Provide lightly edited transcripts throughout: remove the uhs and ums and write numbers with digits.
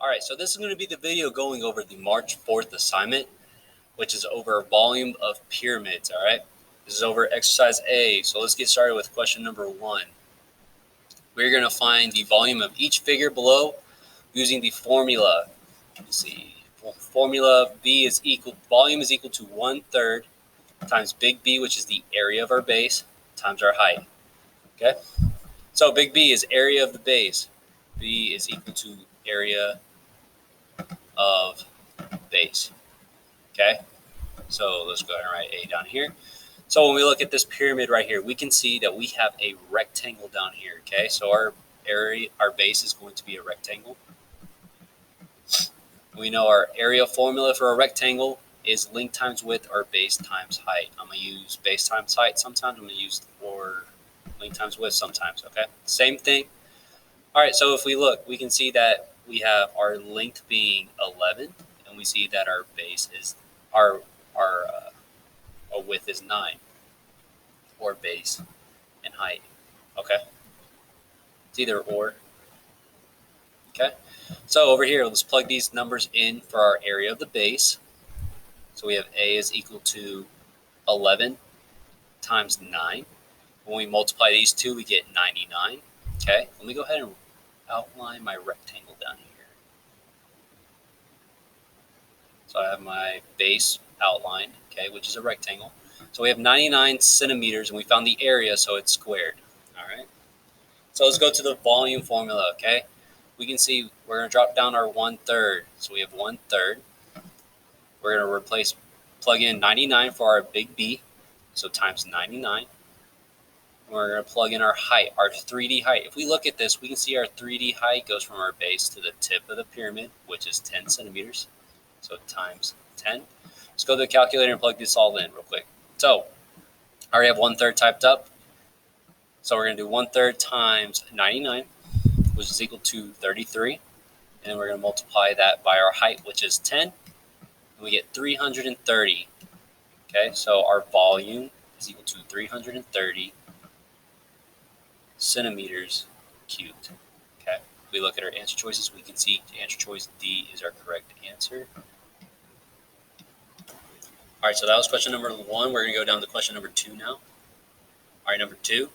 Alright, so this is going to be the video going over the March 4th assignment, which is over volume of pyramids, alright? This is over exercise A, so let's get started with question number 1. We're going to find the volume of each figure below using the formula. Let's see, formula volume is equal to 1/3 times big B, which is the area of our base, times our height, okay? So big B is area of the base. B is equal to area of base. Okay, so let's go ahead and write A down here. So when we look at this pyramid right here, we can see that we have a rectangle down here. Okay, so our base is going to be a rectangle. We know our area formula for a rectangle is length times width or base times height. I'm going to use base times height sometimes. I'm going to use or length times width sometimes. Okay, same thing. All right, so if we look, we can see that we have our length being 11, and we see that our base is our width is 9, or base and height. Okay, it's either or. Okay, so over here, let's plug these numbers in for our area of the base. So we have A is equal to 11 times 9. When we multiply these two, we get 99. Okay, let me go ahead and outline my rectangle down here. So I have my base outlined, okay, which is a rectangle. So we have 99 centimeters, and we found the area, so it's squared. All right. So let's go to the volume formula, okay? We can see we're going to drop down our 1/3. So we have 1/3. We're going to plug in 99 for our big B, so times 99. And we're going to plug in our height, our 3D height. If we look at this, we can see our 3D height goes from our base to the tip of the pyramid, which is 10 centimeters. So times 10. Let's go to the calculator and plug this all in real quick. So I already have 1/3 typed up. So we're going to do 1/3 times 99, which is equal to 33. And then we're going to multiply that by our height, which is 10. And we get 330. Okay, so our volume is equal to 330 centimeters cubed. Okay, if we look at our answer choices, we can see answer choice D is our correct answer. All right, so that was question number 1. We're going to go down to question number 2 now. All right, number 2.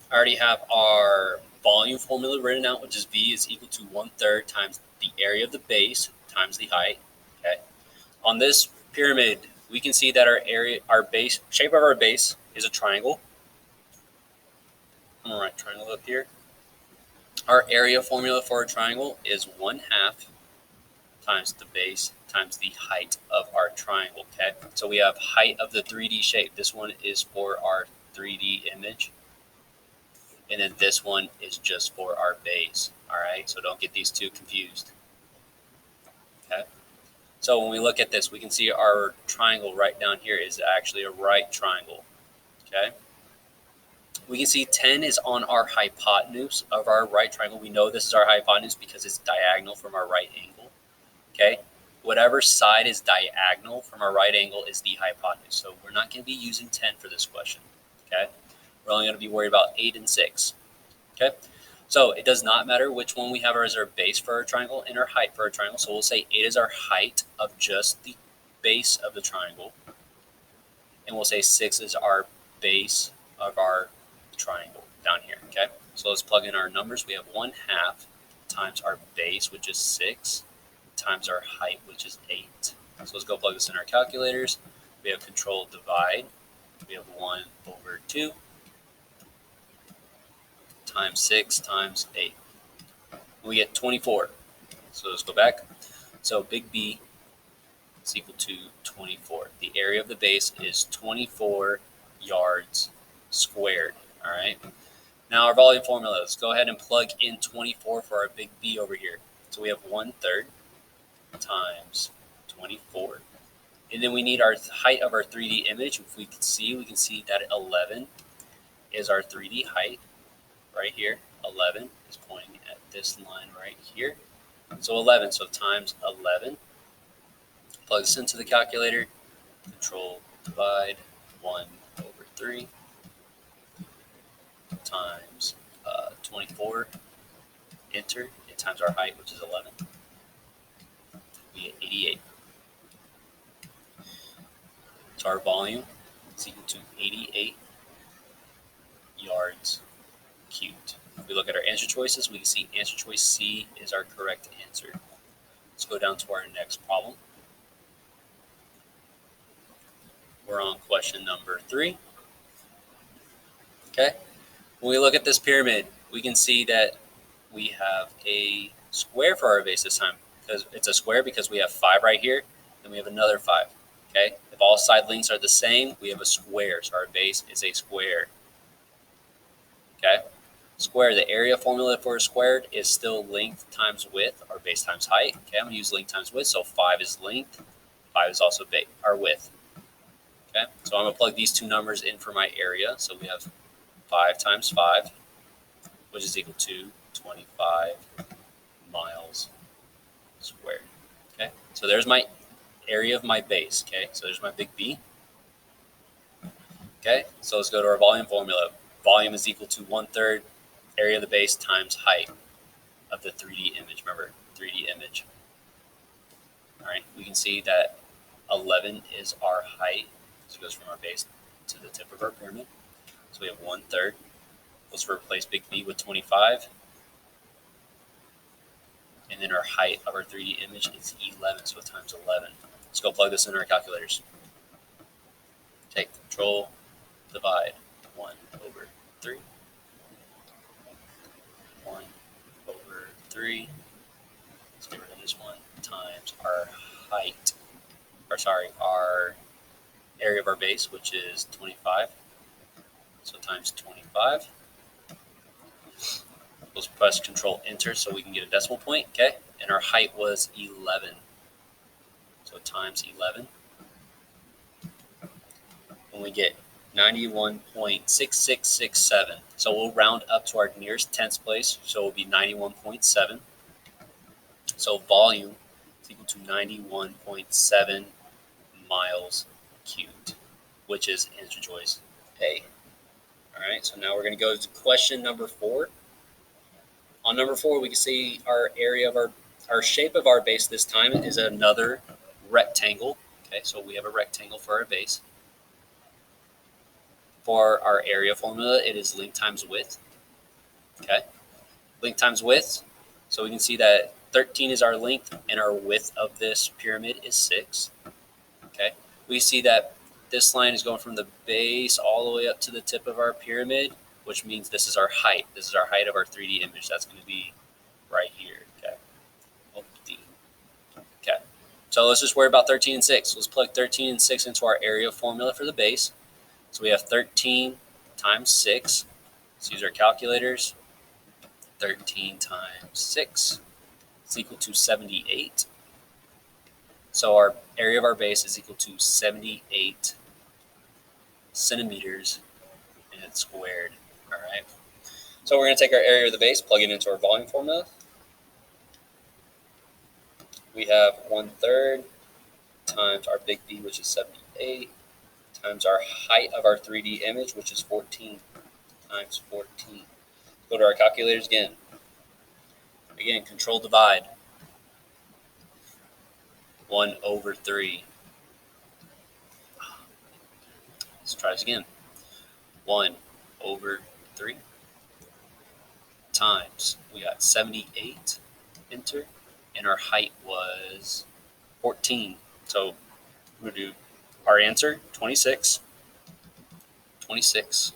I already have our volume formula written out, which is V is equal to 1/3 times the area of the base times the height. Okay. On this pyramid, we can see that shape of our base is a triangle. I'm going to write triangle up here. Our area formula for a triangle is 1/2 times the base times the height of our triangle. Okay. So we have height of the 3D shape. This one is for our 3D image. And then this one is just for our base. All right, so don't get these two confused. Okay, so when we look at this, we can see our triangle right down here is actually a right triangle. Okay, we can see 10 is on our hypotenuse of our right triangle. We know this is our hypotenuse because it's diagonal from our right angle. Okay, whatever side is diagonal from our right angle is the hypotenuse. So we're not going to be using 10 for this question. Okay. We're only going to be worried about 8 and 6. Okay, so it does not matter which one we have as our base for our triangle and our height for our triangle. So we'll say 8 is our height of just the base of the triangle. And we'll say 6 is our base of our triangle down here. Okay, so let's plug in our numbers. We have 1/2 times our base, which is 6, times our height, which is 8. So let's go plug this in our calculators. We have control divide. We have 1/2 times 6 times 8. We get 24. So let's go back. So big B is equal to 24. The area of the base is 24 yards squared. All right. Now our volume formula. Let's go ahead and plug in 24 for our big B over here. So we have 1/3 times 24. And then we need our height of our 3D image. If we can see that 11 is our 3D height. Right here, 11 is pointing at this line right here. So 11, so times 11. Plug this into the calculator. Control divide 1/3 times 24. Enter. It times our height, which is 11. We get 88. So our volume is equal to 88 yards cubed. If we look at our answer choices, we can see answer choice C is our correct answer. Let's go down to our next problem. We're on question number 3. Okay. When we look at this pyramid, we can see that we have a square for our base this time. Because it's a square because we have 5 right here, and we have another 5. Okay. If all side lengths are the same, we have a square. So our base is a square. Okay. Square, the area formula for a squared is still length times width, or base times height. Okay, I'm going to use length times width, so 5 is length, 5 is also our width. Okay, so I'm going to plug these two numbers in for my area. So we have 5 times 5, which is equal to 25 miles squared. Okay, so there's my area of my base. Okay, so there's my big B. Okay, so let's go to our volume formula. Volume is equal to 1/3 area of the base times height of the 3D image. Remember, 3D image. All right, we can see that 11 is our height. So it goes from our base to the tip of our pyramid. So we have 1/3. Let's replace big B with 25. And then our height of our 3D image is 11, so times 11. Let's go plug this in our calculators. Take control, divide 1/3. 1/3. Let's get rid of this one, times our height, our area of our base, which is 25. So times 25. Let's press Control Enter so we can get a decimal point. Okay, and our height was 11. So times 11. And we get 91.6667. So we'll round up to our nearest tenths place. So it will be 91.7. So volume is equal to 91.7 miles cubed, which is answer choice A. All right, so now we're going to go to question number 4. On number 4, we can see our area of our shape of our base this time is another rectangle. Okay, so we have a rectangle for our base. For our area formula, it is length times width. Okay, length times width. So we can see that 13 is our length, and our width of this pyramid is 6. Okay, we see that this line is going from the base all the way up to the tip of our pyramid, which means this is our height. This is our height of our 3D image. That's going to be right here. Okay. Okay. So let's just worry about 13 and 6. Let's plug 13 and 6 into our area formula for the base. So we have 13 times 6. Let's use our calculators. 13 times 6 is equal to 78. So our area of our base is equal to 78 centimeters, and it's squared. All right. So we're going to take our area of the base, plug it into our volume formula. We have 1/3 times our big B, which is 78, times our height of our 3D image, which is 14, times 14. Go to our calculators again. Again, control divide. 1/3. Let's try this again. 1/3 times, we got 78, enter, and our height was 14. So we're going to do our answer, 26. 26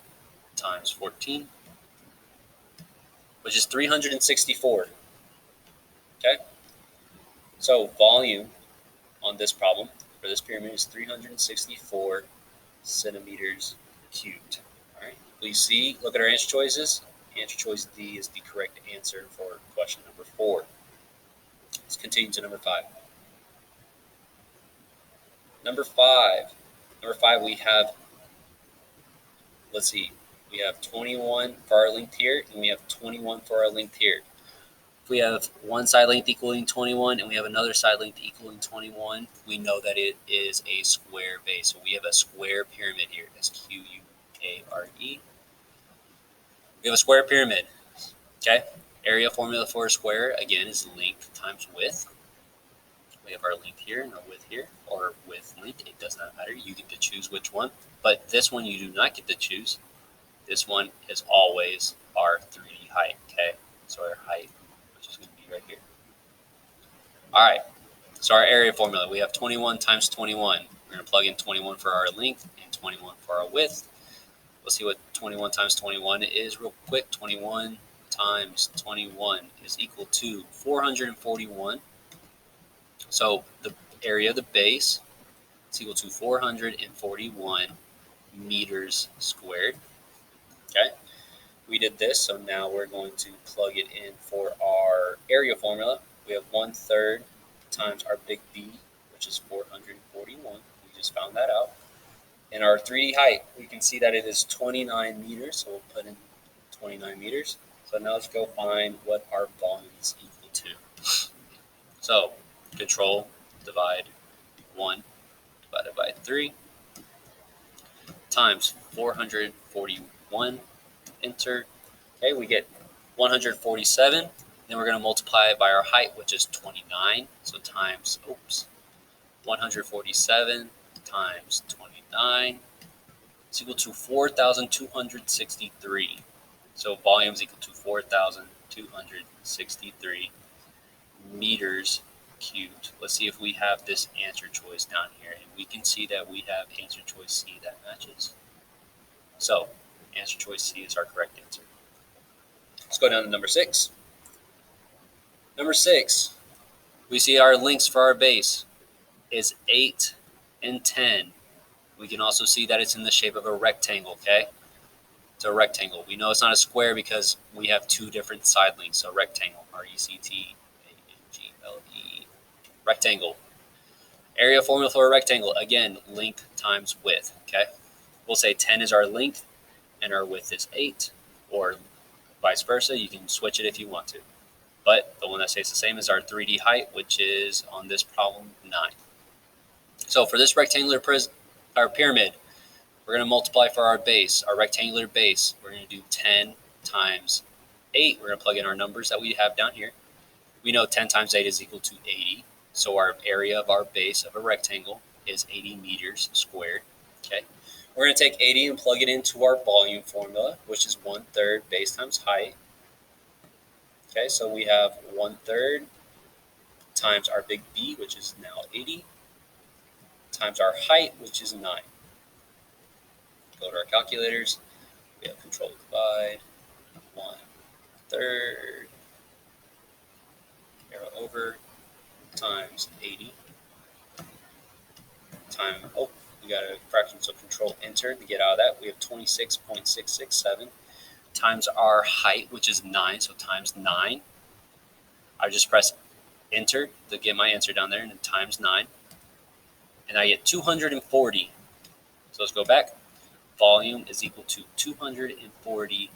times 14, which is 364. Okay? So volume on this problem for this pyramid is 364 centimeters cubed. All right. Please see, look at our answer choices. Answer choice D is the correct answer for question number 4. Let's continue to number 5. Number 5, we have, let's see, we have 21 for our length here, and we have 21 for our length here. If we have one side length equaling 21 and we have another side length equaling 21, we know that it is a square base. So we have a square pyramid here. S-Q-U-A-R-E. We have a square pyramid. Okay. Area formula for a square, again, is length times width. We We have our length here and our width here, or width, length, it does not matter. You get to choose which one, but this one you do not get to choose. This one is always our 3D height, okay? So our height, which is going to be right here. All right, so our area formula, we have 21 times 21. We're going to plug in 21 for our length and 21 for our width. We'll see what 21 times 21 is real quick. 21 times 21 is equal to 441. So the area of the base is equal to 441 meters squared. Okay, we did this, so now we're going to plug it in for our area formula. We have 1/3 times our big B, which is 441. We just found that out. In our 3D height, we can see that it is 29 meters, so we'll put in 29 meters. So now let's go find what our volume is equal to. So control, divide 1 divided by 3 times 441, enter. Okay, we get 147. Then we're going to multiply it by our height, which is 29. So times, 147 times 29 is equal to 4,263. So volume is equal to 4,263 meters cubed. Let's see if we have this answer choice down here. And we can see that we have answer choice C that matches. So answer choice C is our correct answer. Let's go down to number 6. Number 6, we see our lengths for our base is 8 and 10. We can also see that it's in the shape of a rectangle, okay? It's a rectangle. We know it's not a square because we have two different side lengths. So rectangle, R-E-C-T-A-N-G-L-E, rectangle. Area formula for a rectangle, again, length times width, okay? We'll say 10 is our length and our width is 8, or vice versa. You can switch it if you want to. But the one that stays the same is our 3D height, which is on this problem 9. So for this rectangular pyramid, we're going to multiply for our base, our rectangular base. We're going to do 10 times 8. We're going to plug in our numbers that we have down here. We know 10 times 8 is equal to 80. So our area of our base of a rectangle is 80 meters squared. Okay. We're going to take 80 and plug it into our volume formula, which is 1/3 base times height. Okay, so we have 1/3 times our big B, which is now 80, times our height, which is 9. Go to our calculators. We have control divide, 1/3, arrow over, times 80, we got a fraction, so control enter to get out of that. We have 26.667 times our height, which is 9, so times 9. I just press enter to get my answer down there, and then times 9. And I get 240. So let's go back. Volume is equal to 240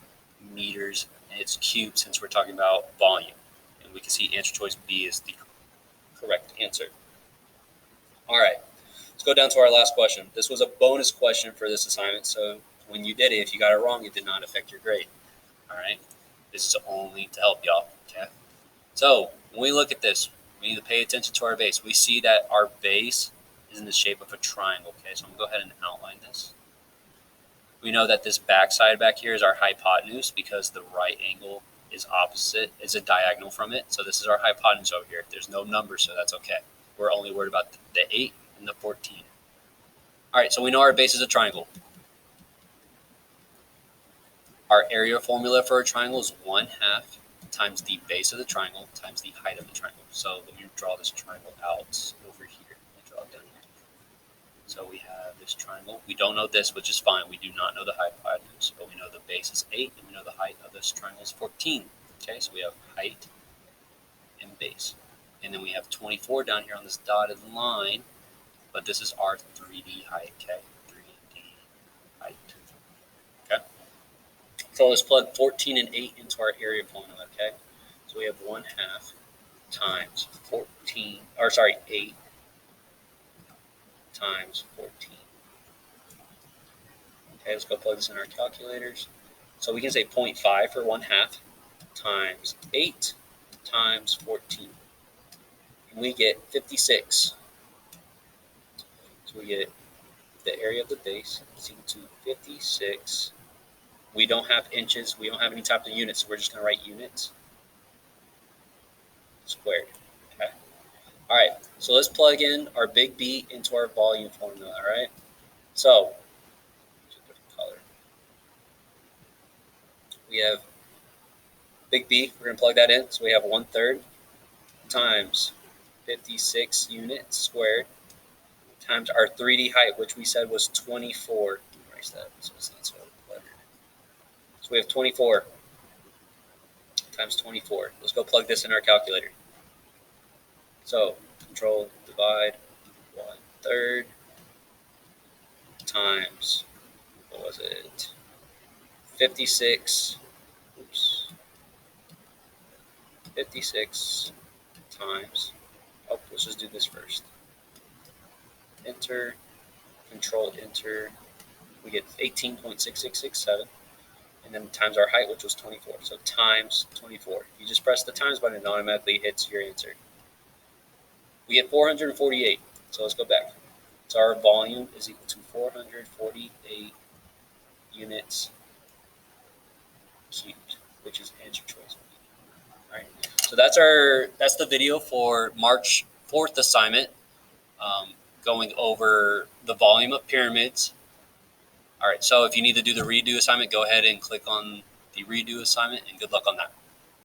meters, and it's cubed since we're talking about volume. And we can see answer choice B is the correct answer. All right, let's go down to our last question. This was a bonus question for this assignment, so when you did it, if you got it wrong, it did not affect your grade. All right, this is only to help y'all, okay? So when we look at this, we need to pay attention to our base. We see that our base is in the shape of a triangle, okay? So I'm gonna go ahead and outline this. We know that this backside back here is our hypotenuse because the right angle is opposite, is a diagonal from it. So this is our hypotenuse over here. There's no number, so that's okay. We're only worried about the 8 and the 14. All right, so we know our base is a triangle. Our area formula for a triangle is 1/2 times the base of the triangle times the height of the triangle. So let me draw this triangle out over here. Let me draw it down here. So we have this triangle. We don't know this, which is fine. We do not know the hypotenuse, but we know the base is 8, and we know the height of this triangle is 14. Okay, so we have height and base. And then we have 24 down here on this dotted line, but this is our 3D height, okay? 3D height, okay? So let's plug 14 and 8 into our area formula, okay? So we have 1/2 times 8 times 14. Okay, let's go plug this in our calculators. So we can say 0.5 for 1/2 times 8 times 14. we get 56. So we get the area of the base is equal to 56. We don't have inches. We don't have any type of units, so we're just going to write units squared. Okay. All right. So let's plug in our big B into our volume formula. All right. So color. We have big B. We're going to plug that in. So we have 1/3 times 56 units squared times our 3D height, which we said was 24. Erase that so it's not so cluttered. So we have 24 times 24. Let's go plug this in our calculator. So control divide 1/3 times, what was it? 56. Oops. 56 times. Oh, let's just do this first. Enter. Control enter. We get 18.6667. And then times our height, which was 24. So times 24. You just press the times button, it automatically hits your answer. We get 448. So let's go back. So our volume is equal to 448 units cubed, which is answer choice. All right. So that's the video for March 4th assignment, going over the volume of pyramids. All right. So if you need to do the redo assignment, go ahead and click on the redo assignment, and good luck on that.